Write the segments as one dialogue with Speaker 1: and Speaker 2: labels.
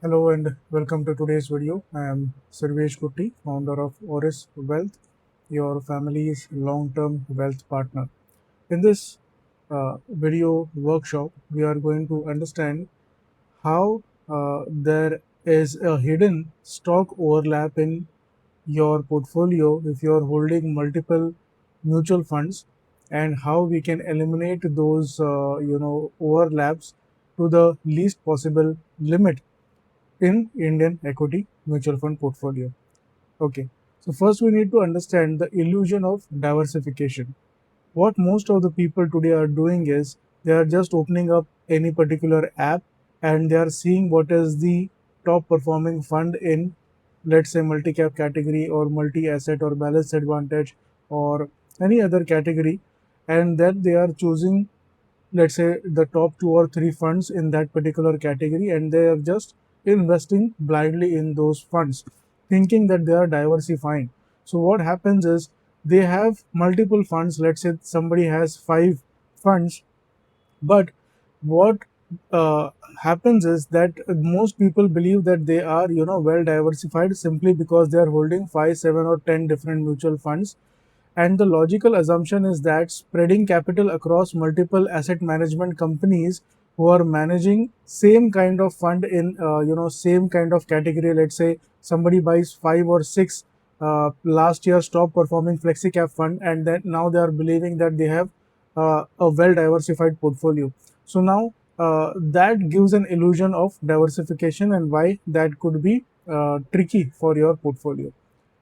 Speaker 1: Hello and welcome to today's video. I am Sarvesh Kutti, founder of Auris Wealth, your family's long-term wealth partner. In this video workshop, we are going to understand how there is a hidden stock overlap in your portfolio if you are holding multiple mutual funds, and how we can eliminate those overlaps to the least possible limit in Indian equity mutual fund portfolio. Okay, so first we need to understand the illusion of diversification. What most of the people today are doing is they are just opening up any particular app and they are seeing what is the top performing fund in, let's say, multi cap category or multi asset or balance advantage or any other category, and then they are choosing, let's say, the top two or three funds in that particular category, and they are just investing blindly in those funds thinking that they are diversifying. So what happens is they have multiple funds. Let's say somebody has five funds, but what uh, happens is that most people believe that they are well diversified simply because they are holding 5, 7 or 10 different mutual funds. And the logical assumption is that spreading capital across multiple asset management companies who are managing same kind of fund in same kind of category. Let's say somebody buys five or six last year's top performing flexi cap fund, and then now they are believing that they have a well diversified portfolio. So now that gives an illusion of diversification, and why that could be tricky for your portfolio.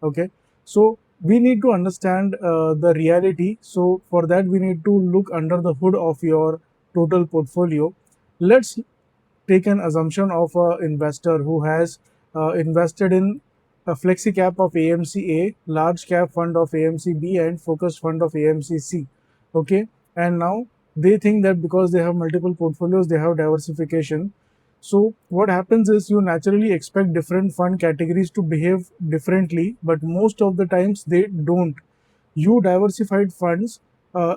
Speaker 1: Okay, so we need to understand the reality. So for that we need to look under the hood of your total portfolio. Let's take an assumption of an investor who has invested in a flexi cap of AMC A, large cap fund of AMC B, and focused fund of AMC C. Okay, and now they think that because they have multiple portfolios, they have diversification. So what happens is you naturally expect different fund categories to behave differently, but most of the times they don't. Your diversified funds are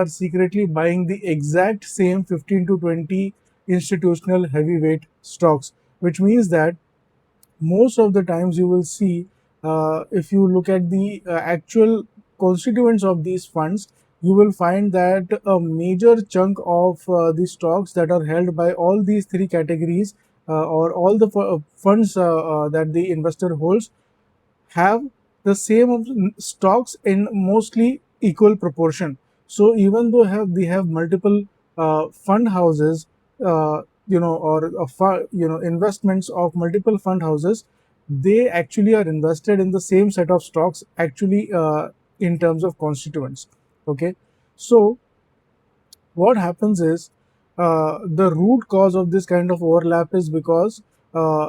Speaker 1: secretly buying the exact same 15 to 20 institutional heavyweight stocks, which means that most of the times you will see, if you look at the actual constituents of these funds, you will find that a major chunk of the stocks that are held by all these three categories, or all the funds that the investor holds, have the same stocks in mostly equal proportion. So even though they have multiple fund houses, or investments of multiple fund houses, they actually are invested in the same set of stocks actually, in terms of constituents. Okay, so what happens is, the root cause of this kind of overlap is because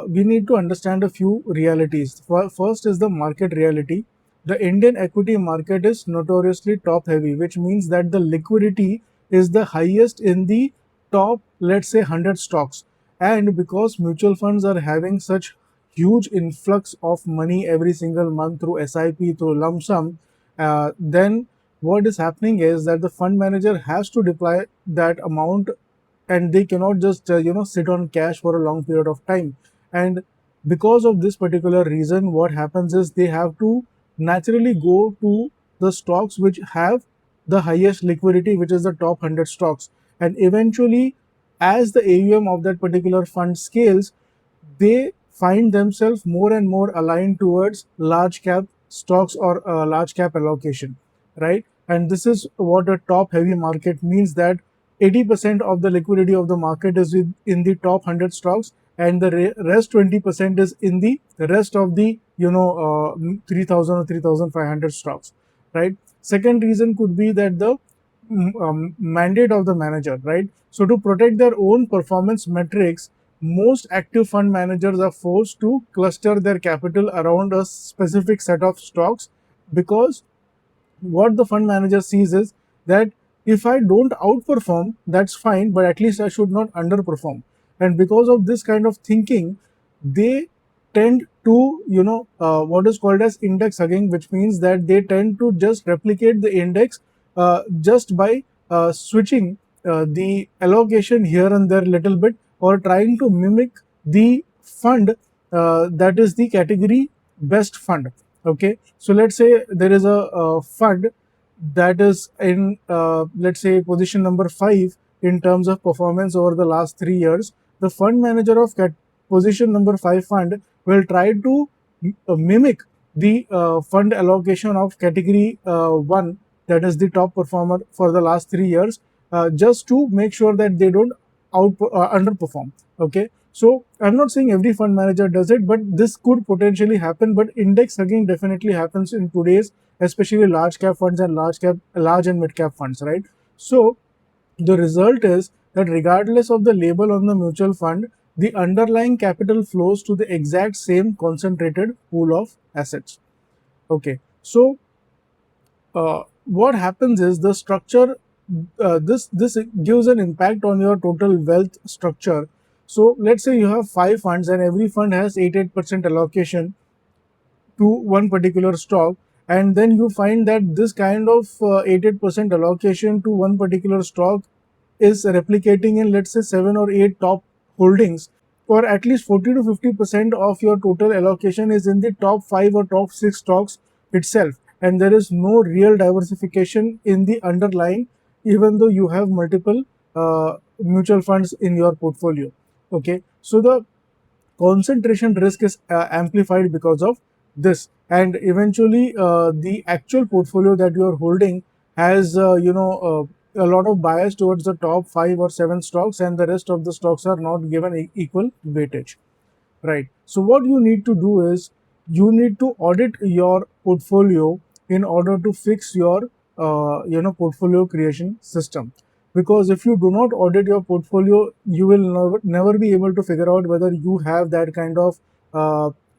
Speaker 1: we need to understand a few realities. First is the market reality. The Indian equity market is notoriously top heavy, which means that the liquidity is the highest in the top, let's say, 100 stocks. And because mutual funds are having such huge influx of money every single month through SIP, through lump sum, then what is happening is that the fund manager has to deploy that amount, and they cannot just sit on cash for a long period of time. And because of this particular reason, what happens is they have to naturally go to the stocks which have the highest liquidity, which is the top 100 stocks. And eventually, as the AUM of that particular fund scales, they find themselves more and more aligned towards large cap stocks or large cap allocation, right? And this is what a top heavy market means, that 80% of the liquidity of the market is in the top 100 stocks, and the rest 20% is in the rest of the 3000 or 3500 stocks, right? Second reason could be that the mandate of the manager, right? So to protect their own performance metrics, most active fund managers are forced to cluster their capital around a specific set of stocks, because what the fund manager sees is that if I don't outperform, that's fine, but at least I should not underperform. And because of this kind of thinking, they tend to, what is called as index hugging, which means that they tend to just replicate the index just by switching the allocation here and there a little bit, or trying to mimic the fund that is the category best fund. Okay, so let's say there is a fund that is in let's say position number 5 in terms of performance over the last 3 years. The fund manager of position number 5 fund will try to mimic the fund allocation of category 1, that is the top performer for the last 3 years, just to make sure that they don't underperform. Okay, so I'm not saying every fund manager does it, but this could potentially happen. But index hugging definitely happens in today's, especially large cap funds and large and mid cap funds, right? So the result is that regardless of the label on the mutual fund, the underlying capital flows to the exact same concentrated pool of assets. Okay, so what happens is the structure, this gives an impact on your total wealth structure. So let's say you have 5 funds and every fund has 8% allocation to one particular stock, and then you find that this kind of 88% allocation to one particular stock is replicating in, let's say, 7 or 8 top holdings, or at least 40 to 50% of your total allocation is in the top 5 or top 6 stocks itself, and there is no real diversification in the underlying, even though you have multiple mutual funds in your portfolio. Okay, so the concentration risk is amplified because of this, and eventually the actual portfolio that you are holding has a lot of bias towards the top 5 or 7 stocks, and the rest of the stocks are not given equal weightage. Right. So what you need to do is you need to audit your portfolio in order to fix your portfolio creation system. Because if you do not audit your portfolio, you will never be able to figure out whether you have that kind of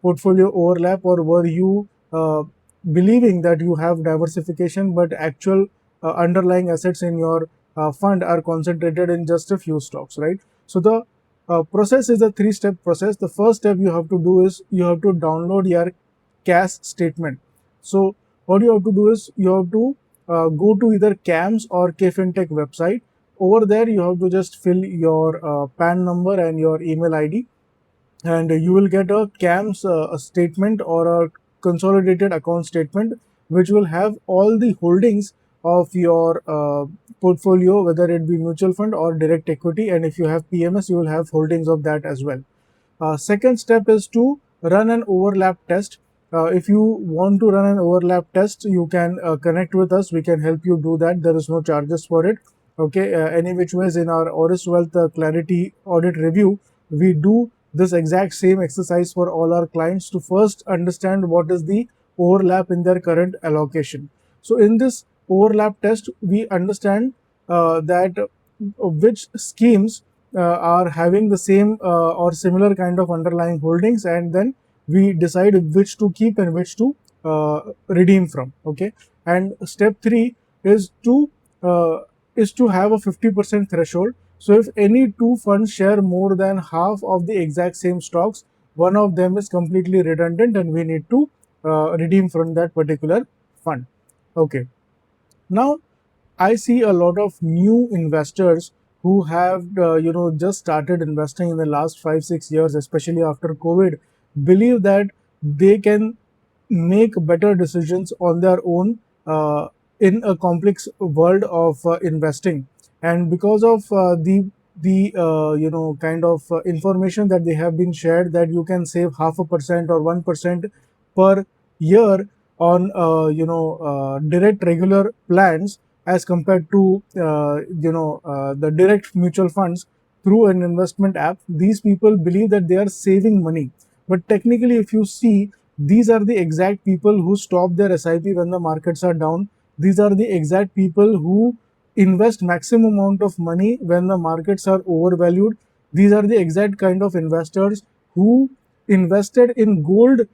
Speaker 1: portfolio overlap, or were you believing that you have diversification, but actual underlying assets in your fund are concentrated in just a few stocks, right? So the process is a 3-step process. The first step you have to do is you have to download your cash statement. So what you have to do is you have to go to either CAMS or KFintech website. Over there you have to just fill your PAN number and your email ID, and you will get a CAMS a statement or a consolidated account statement, which will have all the holdings of your portfolio, whether it be mutual fund or direct equity, and if you have PMS, you will have holdings of that as well. Second step is to run an overlap test. If you want to run an overlap test, you can connect with us. We can help you do that. There is no charges for it. Okay, any which ways, in our Auris Wealth Clarity Audit Review, we do this exact same exercise for all our clients to first understand what is the overlap in their current allocation. So in this overlap test, we understand that which schemes are having the same or similar kind of underlying holdings, and then we decide which to keep and which to redeem from. Okay, and step 3 is to have a 50% threshold. So if any two funds share more than half of the exact same stocks, one of them is completely redundant and we need to redeem from that particular fund. Okay, now I see a lot of new investors who have just started investing in the last 5-6 years, especially after COVID, believe that they can make better decisions on their own in a complex world of investing, and because of the kind of information that they have been shared, that you can save 0.5% or 1% per year on direct regular plans, as compared to the direct mutual funds through an investment app. These people believe that they are saving money, but technically, if you see, these are the exact people who stop their SIP when the markets are down. These are the exact people who invest maximum amount of money when the markets are overvalued. These are the exact kind of investors who invested in gold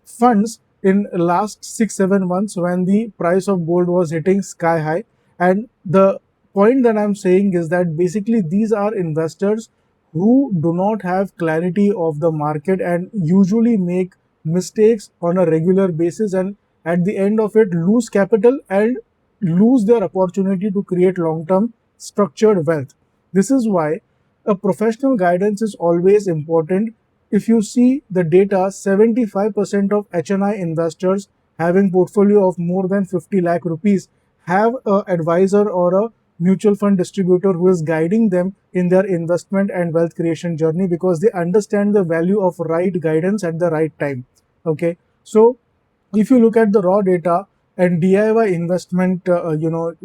Speaker 1: funds in last 6-7 months when the price of gold was hitting sky high. And the point that I'm saying is that basically these are investors who do not have clarity of the market and usually make mistakes on a regular basis, and at the end of it lose capital and lose their opportunity to create long term structured wealth. This is why A professional guidance is always important. If you see the data, 75% of HNI investors having portfolio of more than 50 lakh rupees have a advisor or a mutual fund distributor who is guiding them in their investment and wealth creation journey, because they understand the value of right guidance at the right time. Okay, so if you look at the raw data and DIY investment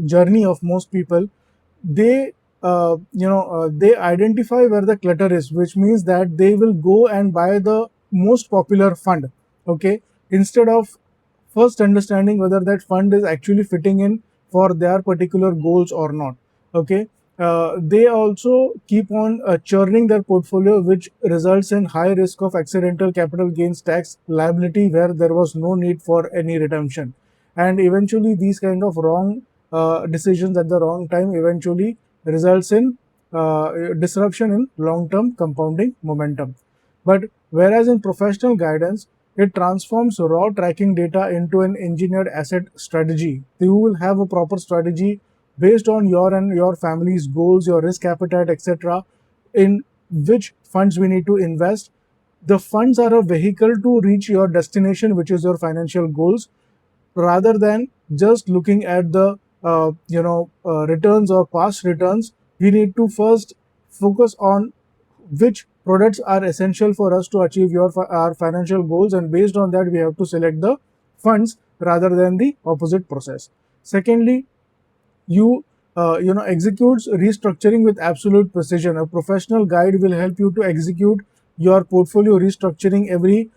Speaker 1: journey of most people, they they identify where the clutter is, which means that they will go and buy the most popular fund. Okay, instead of first understanding whether that fund is actually fitting in for their particular goals or not. Okay, they also keep on churning their portfolio, which results in high risk of accidental capital gains tax liability where there was no need for any redemption. And eventually these kind of wrong decisions at the wrong time eventually results in disruption in long-term compounding momentum. But whereas in professional guidance, it transforms raw tracking data into an engineered asset strategy. You will have a proper strategy based on your and your family's goals, your risk appetite, etc., in which funds we need to invest. The funds are a vehicle to reach your destination, which is your financial goals, rather than just looking at the returns or past returns. We need to first focus on which products are essential for us to achieve our financial goals, and based on that we have to select the funds rather than the opposite process. Secondly, you executes restructuring with absolute precision. A professional guide will help you to execute your portfolio restructuring every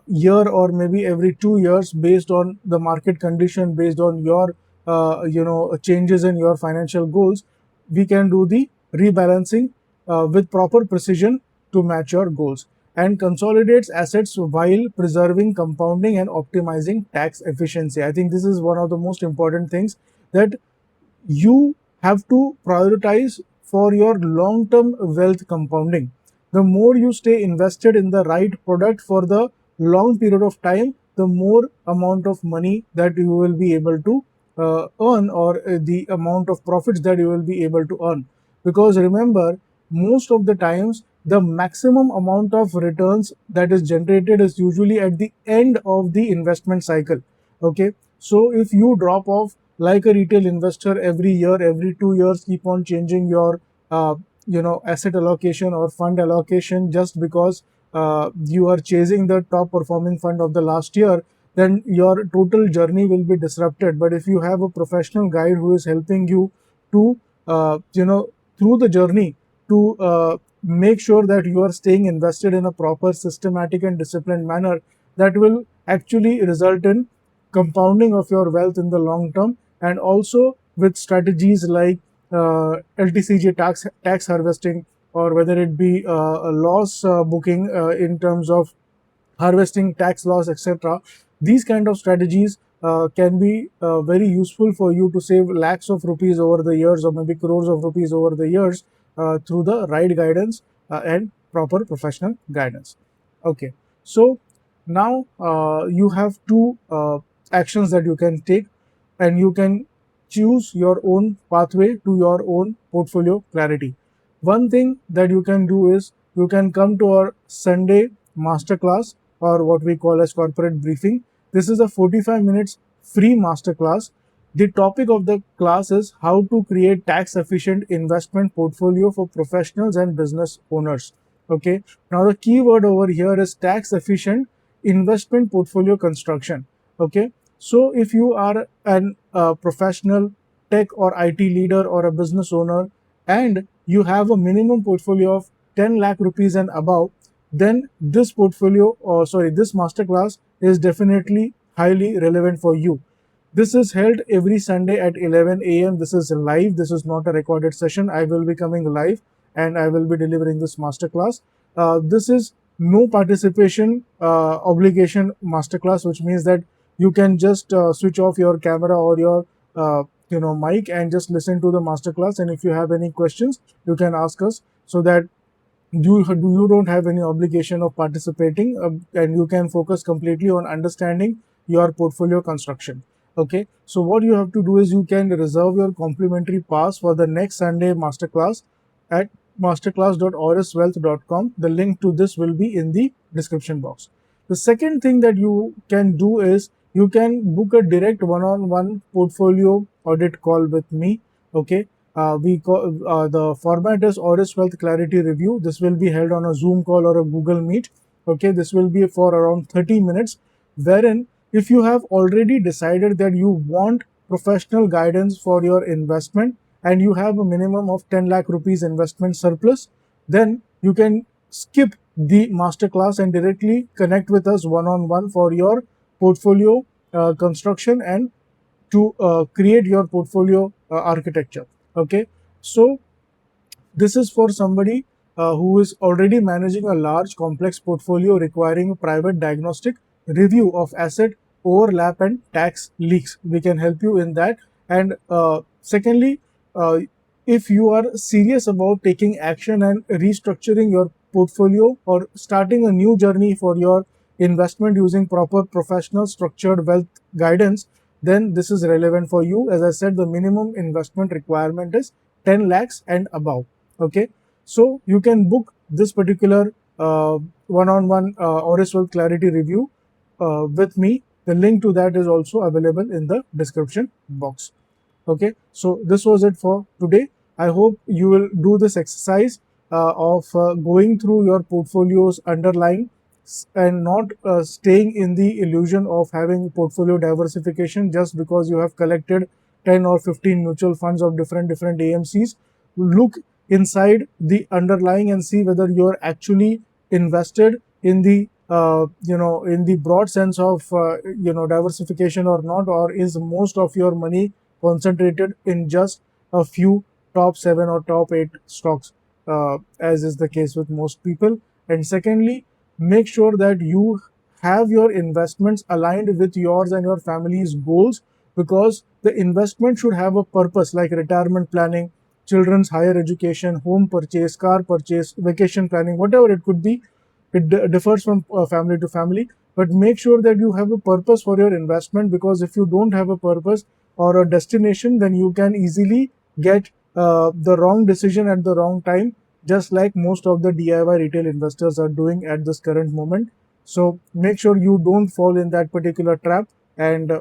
Speaker 1: year or maybe every 2 years, based on the market condition, based on your changes in your financial goals. We can do the rebalancing with proper precision to match your goals, and consolidates assets while preserving compounding and optimizing tax efficiency. I think this is one of the most important things, that you have to prioritize for your long term wealth compounding. The more you stay invested in the right product for the long period of time, the more amount of money that you will be able to earn, or the amount of profits that you will be able to earn. Because remember, most of the times, the maximum amount of returns that is generated is usually at the end of the investment cycle. Okay, so if you drop off like a retail investor every year, every 2 years, keep on changing your asset allocation or fund allocation just because you are chasing the top performing fund of the last year, then your total journey will be disrupted. But if you have a professional guide who is helping you to through the journey, to make sure that you are staying invested in a proper systematic and disciplined manner, that will actually result in compounding of your wealth in the long term. And also with strategies like LTCJ tax harvesting, or whether it be a loss booking in terms of harvesting tax loss, etc. These kind of strategies can be very useful for you to save lakhs of rupees over the years, or maybe crores of rupees over the years, through the right guidance and proper professional guidance. Okay, so now you have two actions that you can take, and you can choose your own pathway to your own portfolio clarity. One thing that you can do is you can come to our Sunday masterclass, or what we call as corporate briefing. This is a 45 minutes free masterclass. The topic of the class is how to create tax efficient investment portfolio for professionals and business owners. Okay, now the key word over here is tax efficient investment portfolio construction. Okay, so if you are an professional tech or IT leader or a business owner, and you have a minimum portfolio of 10 lakh rupees and above, then this portfolio, or sorry, this masterclass is definitely highly relevant for you. This is held every Sunday at 11 a.m. This is live. This is not a recorded session. I will be coming live and I will be delivering this masterclass. This is no participation obligation masterclass, which means that you can just switch off your camera or your mic and just listen to the masterclass. And if you have any questions, you can ask us, so that you don't have any obligation of participating, and you can focus completely on understanding your portfolio construction. Okay, so what you have to do is you can reserve your complimentary pass for the next Sunday masterclass at masterclass.auriswealth.com. The link to this will be in the description box. The second thing that you can do is you can book a direct one-on-one portfolio audit call with me. Okay, the format is Auris Wealth Clarity Review. This will be held on a Zoom call or a Google Meet. Okay, this will be for around 30 minutes, wherein if you have already decided that you want professional guidance for your investment and you have a minimum of 10 lakh rupees investment surplus, then you can skip the masterclass and directly connect with us one-on-one for your portfolio construction and to create your portfolio architecture. Okay, so this is for somebody who is already managing a large complex portfolio requiring a private diagnostic review of asset overlap and tax leaks. We can help you in that. And secondly, uh, if you are serious about taking action and restructuring your portfolio or starting a new journey for your investment using proper professional structured wealth guidance, then this is relevant for you. As I said, the minimum investment requirement is 10 lakhs and above. Okay, so you can book this particular one-on-one Auris Wealth Clarity Review with me. The link to that is also available in the description box. Okay, so this was it for today. I hope you will do this exercise of going through your portfolios underlying and not staying in the illusion of having portfolio diversification just because you have collected 10 or 15 mutual funds of different AMCs. Look inside the underlying and see whether you are actually invested in the in the broad sense of diversification or not, or is most of your money concentrated in just a few top 7 or top 8 stocks, as is the case with most people. And secondly, make sure that you have your investments aligned with yours and your family's goals, because the investment should have a purpose like retirement planning, children's higher education, home purchase, car purchase, vacation planning, whatever it could be. It differs from family to family, but make sure that you have a purpose for your investment, because if you don't have a purpose or a destination, then you can easily get the wrong decision at the wrong time, just like most of the DIY retail investors are doing at this current moment. So make sure you don't fall in that particular trap and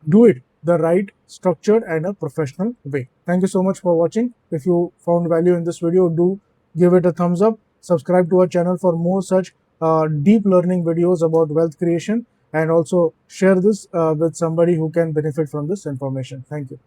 Speaker 1: do it the right, structured, and a professional way. Thank you so much for watching. If you found value in this video, do give it a thumbs up. Subscribe to our channel for more such deep learning videos about wealth creation, and also share this with somebody who can benefit from this information. Thank you.